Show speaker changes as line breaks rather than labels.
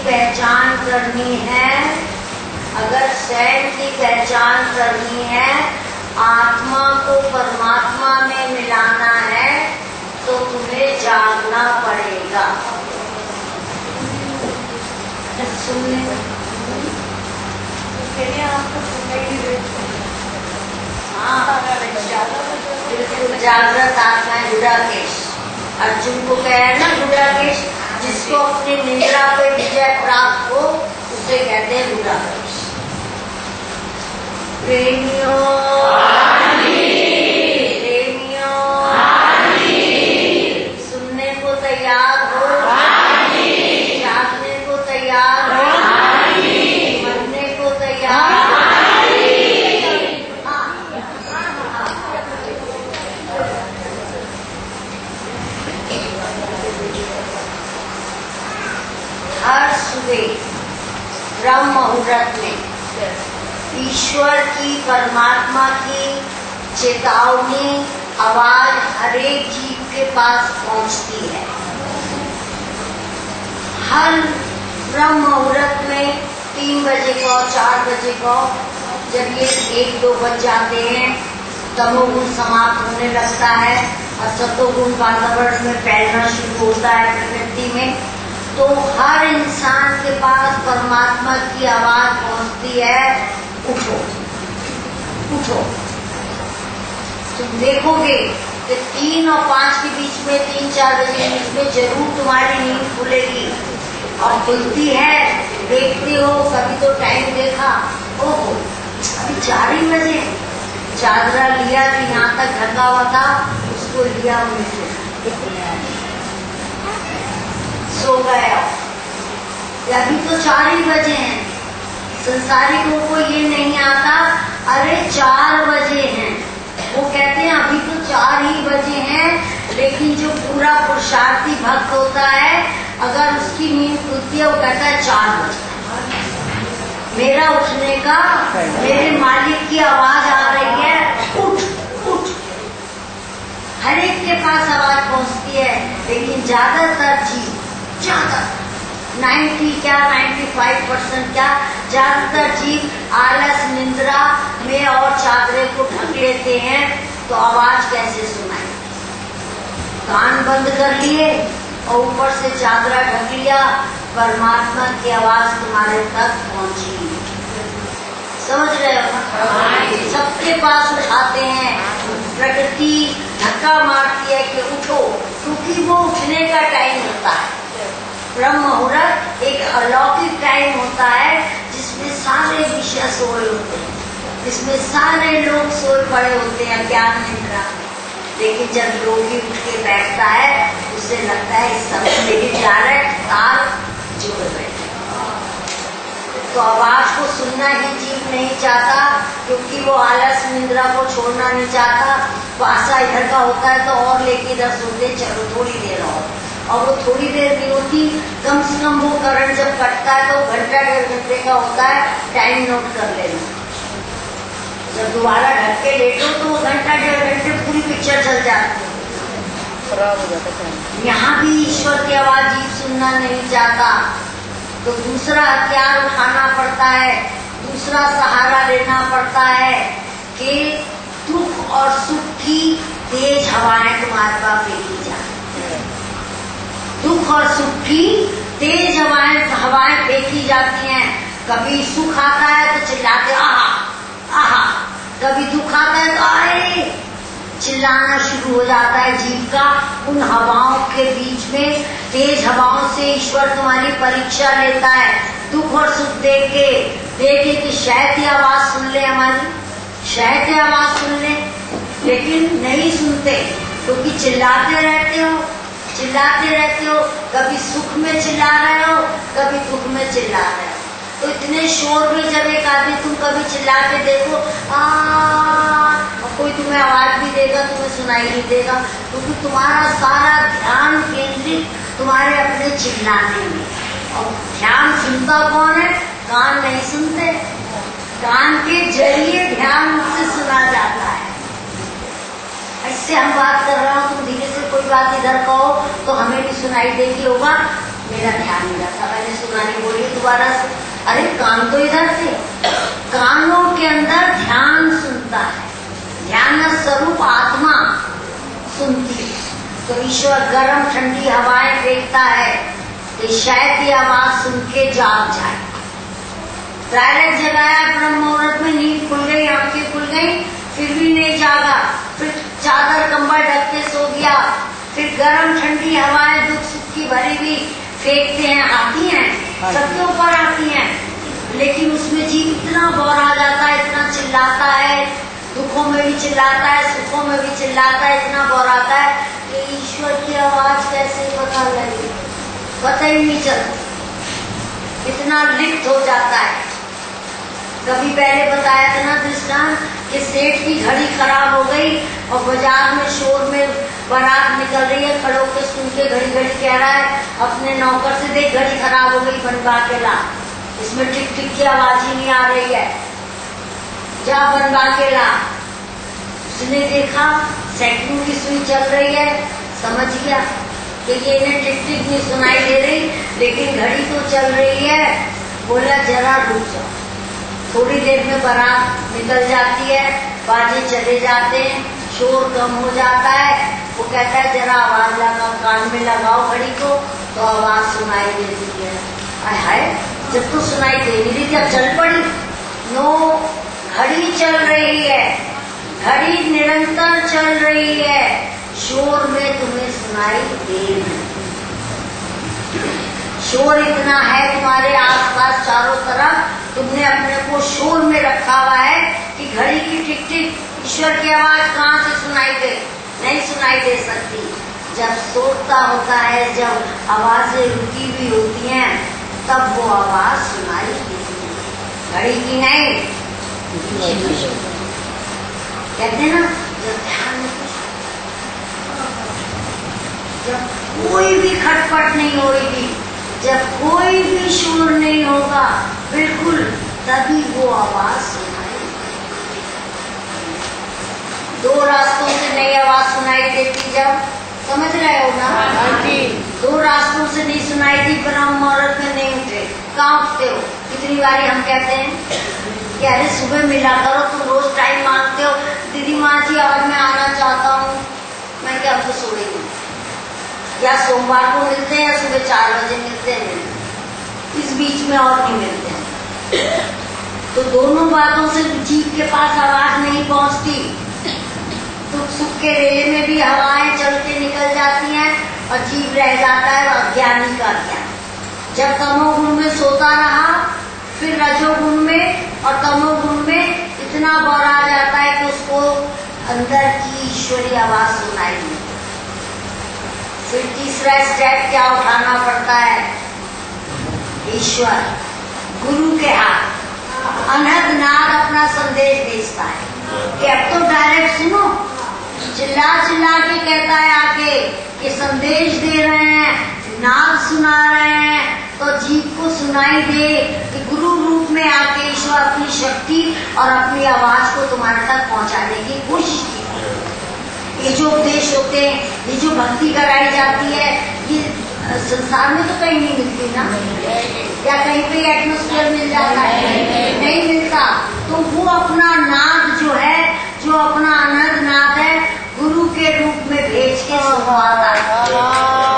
पहचान करनी है, अगर स्वयं की पहचान करनी है, आत्मा को परमात्मा में मिलाना है, तो तुम्हें जागना पड़ेगा। सुनने आपको बिल्कुल जागृत आत्मा है गुडाकेश। अर्जुन को कह है ना गुडाकेश, जिसको अपनी निद्रा पे विजय प्राप्त हो उसे कहते हैं गुडाकेश। प्रेमियों सुनने को तैयार हो, जागने को तैयार हो, मरने को तैयार हो। हर सुबह ब्रह्म मुहूर्त में ईश्वर की, परमात्मा की चेतावनी आवाज हरेक जीव के पास पहुंचती है। हर ब्रह्म मुहूर्त में 3 बजे को, 4 बजे को, जब ये 1-2 बज जाते हैं, तमोगुण समाप्त होने लगता है और सतोगुण वातावरण में फैलना शुरू होता है प्रकृति में, तो हर इंसान के पास परमात्मा की आवाज पहुंचती है, उठो उठो। तुम देखोगे कि 3 और 5 के बीच में, 3-4 बजे के बीच में जरूर तुम्हारी नींद खुलेगी और खुलती है। देखते हो, कभी तो टाइम देखा, ओहो अभी 4 ही बजे, चादरा लिया कि यहाँ तक ढका हुआ था, उसको लिया उनसे सो गया। अभी तो 4 ही बजे हैं। संसारिकों को ये नहीं आता, अरे 4 बजे हैं। वो कहते हैं अभी तो 4 ही बजे हैं, लेकिन जो पूरा पुरुषार्थी भक्त होता है, अगर उसकी नींद खुलती है, वो कहता है 4 बजे मेरा उठने का, मेरे मालिक की आवाज आ रही है, उठ उठ। हर एक के पास आवाज पहुंचती है, लेकिन ज्यादातर जीव, ज्यादा 90 क्या 95% क्या, ज्यादातर जीव आलस निंद्रा में और चादरे को ढक लेते हैं, तो आवाज कैसे सुनाई? कान बंद कर लिए और ऊपर से चादरा ढक लिया, परमात्मा की आवाज तुम्हारे तक पहुंची। समझ रहे हो? सबके पास उठाते हैं, प्रकृति धक्का मारती है कि उठो, क्योंकि वो उठने का टाइम होता है। ब्रह्म मुहूर्त एक अलौकिक टाइम होता है, जिसमें सारे विषय सोए होते हैं, जिसमें सारे लोग सोए पड़े होते हैं ज्ञान निद्रा में। लेकिन जब योगी उठ के बैठता है, उसे लगता है इस समय मेरी डायरेक्ट ताल जुड़ गई। तो आवाज को सुनना ही जीव नहीं चाहता, क्योंकि वो आलस निद्रा को छोड़ना नहीं चाहता। पासा इधर का होता है तो और लेके 10 होते, चलो थोड़ी देर और वो थोड़ी देर नहीं होती, कम से कम वो करंट जब कटता है तो 1-1.5 घंटे का होता है, टाइम नोट कर लेना। जब दोबारा ढक के लेटो तो 1-1.5 घंटे पूरी पिक्चर चल जाती है, खराब हो जाता है। यहाँ भी ईश्वर की आवाज जीव सुनना नहीं चाहता, तो दूसरा हथियार उठाना पड़ता है, दूसरा सहारा लेना पड़ता है कि दुख और सुख की तेज हवाएं तुम्हारे पास फेंकी जाए। दुख और सुख की तेज हवाएं फेंकी जाती हैं। कभी सुख आता है तो चिल्लाते आहा आहा, कभी दुख आता है तो आए, चिल्लाना शुरू हो जाता है जीव का। उन हवाओं के बीच में, तेज हवाओं से ईश्वर तुम्हारी परीक्षा लेता है। दुख और सुख देख के कि शायद ही आवाज सुन ले हमारी, शायद ही आवाज सुन ले, लेकिन नहीं सुनते, क्योंकि चिल्लाते रहते हो। कभी सुख में चिल्ला रहे हो, कभी दुख में चिल्ला रहे हो। तो इतने शोर में जब एक आदमी, तुम कभी चिल्ला के देखो, और कोई तुम्हें आवाज भी देगा, तुम्हें सुनाई नहीं देगा, क्योंकि तुम्हारा सारा ध्यान केंद्रित तुम्हारे अपने चिल्लाने में। और ध्यान सुनता कौन है? कान नहीं सुनते, कान के जरिए ध्यान से सुना जाता है। इससे हम बात कर रहा हूँ, तुम धीरे से कोई बात इधर कहो तो हमें भी सुनाई देगी होगा, मेरा ध्यान नहीं रहता, मैंने सुना सुनानी, बोलिए दोबारा से। अरे कान तो इधर थे, कानों के अंदर ध्यान सुनता है, ध्यान स्वरूप आत्मा सुनती है। तो ईश्वर गर्म ठंडी हवाएं फेंकता है कि शायद ये आवाज सुन के जाग जाए। डायरेक्ट जगाया, ब्रह्म मुहूर्त में नींद खुल गई, आंखें खुल गई, फिर भी नहीं जागा, फिर चादर कंबल ढक के सो गया। फिर गर्म ठंडी हवाएं दुख सुख की भरी हुई फेंकते हैं, आती हैं, सबके ऊपर आती हैं, लेकिन उसमें जीव इतना बौरा जाता है, इतना चिल्लाता है, दुखों में भी चिल्लाता है, सुखों में भी चिल्लाता है, इतना बौराता है कि ईश्वर की आवाज कैसे पता लगे, पता ही नहीं चलता, इतना लिप्त हो जाता है। कभी पहले बताया था ना दृष्टांत कि सेठ की घड़ी खराब हो गई और बाजार में शोर में बारात निकल रही है, खड़ो के सुन के घड़ी घड़ी कह रहा है अपने नौकर से, देख घड़ी खराब हो गई, बनवा के ला, इसमें टिक टिक की आवाज ही नहीं आ रही है, जा बनवा के ला। उसने देखा सेकंड की सुई चल रही है, समझ गया कि ये इन्हें टिक टिक नहीं सुनाई दे रही, लेकिन घड़ी तो चल रही है। बोला जरा रुक जाओ, थोड़ी देर में बारात निकल जाती है, बाजे चले जाते हैं, शोर कम हो जाता है। वो कहता है जरा आवाज लगाओ, कान में लगाओ घड़ी को, तो आवाज सुनाई देती है। हाय हाय, जब तो सुनाई दे नहीं रही, जब चल पड़ी, नो, घड़ी चल रही है, घड़ी निरंतर चल रही है, शोर में तुम्हें सुनाई दे नहीं। शोर इतना है तुम्हारे आसपास चारों तरफ, तुमने अपने को शोर में रखा हुआ है कि घड़ी की टिक टिक, ईश्वर की आवाज कहाँ से सुनाई दे, नहीं सुनाई दे सकती। जब सोता होता है, जब आवाजें रुकी हुई होती हैं, तब वो आवाज सुनाई देती है, घड़ी की नहीं। कहते हैं ना, जब ध्यान में जब कोई भी खटपट नहीं होगी, जब कोई भी शोर नहीं होगा, बिल्कुल तभी वो आवाज सुनाई। दो रास्तों से नई आवाज सुनाई देती, जब समझ रहे हो ना, दो रास्तों से नहीं सुनाई दी, ब्रह्म मुहूर्त में नहीं उठे, कहाँ उठते हो? कितनी बारी हम कहते हैं कि अरे सुबह मिला करो, तुम रोज टाइम मांगते हो, दीदी माँ जी आज मैं आना चाहता हूँ, मैं क्या आपको सो रही हूँ, या सोमवार को मिलते हैं या सुबह 4 बजे मिलते हैं, इस बीच में और नहीं मिलते हैं। तो दोनों बातों से जीव के पास आवाज नहीं पहुंचती। दुख सुख के रेले में भी हवाएं चल के निकल जाती हैं और जीव रह जाता है अज्ञानी का ज्ञान। जब तमोगुण में सोता रहा, फिर रजोगुण में और तमोगुण में इतना बौरा जाता है कि उसको अंदर की ईश्वरी आवाज सुनाई नहीं। फिर तीसरा स्टेप क्या उठाना पड़ता है? ईश्वर गुरु के हाथ अनहद नाद अपना संदेश भेजता है कि अब तो डायरेक्ट सुनो, चिल्ला चिल्ला के कहता है आके कि संदेश दे रहे हैं, नाद सुना रहे हैं, तो जीव को सुनाई दे कि गुरु रूप में आके ईश्वर अपनी शक्ति और अपनी आवाज को तुम्हारे तक पहुंचाने की कोशिश की। ये जो उपदेश होते हैं, ये जो भक्ति कराई जाती है, ये संसार में तो कहीं नहीं मिलती ना, या कहीं पे एटमोस्फेयर मिल जाता है? नहीं मिलता। तो वो अपना नाद जो है, जो अपना अनहद नाद है, गुरु के रूप में भेज के सुनवाता है।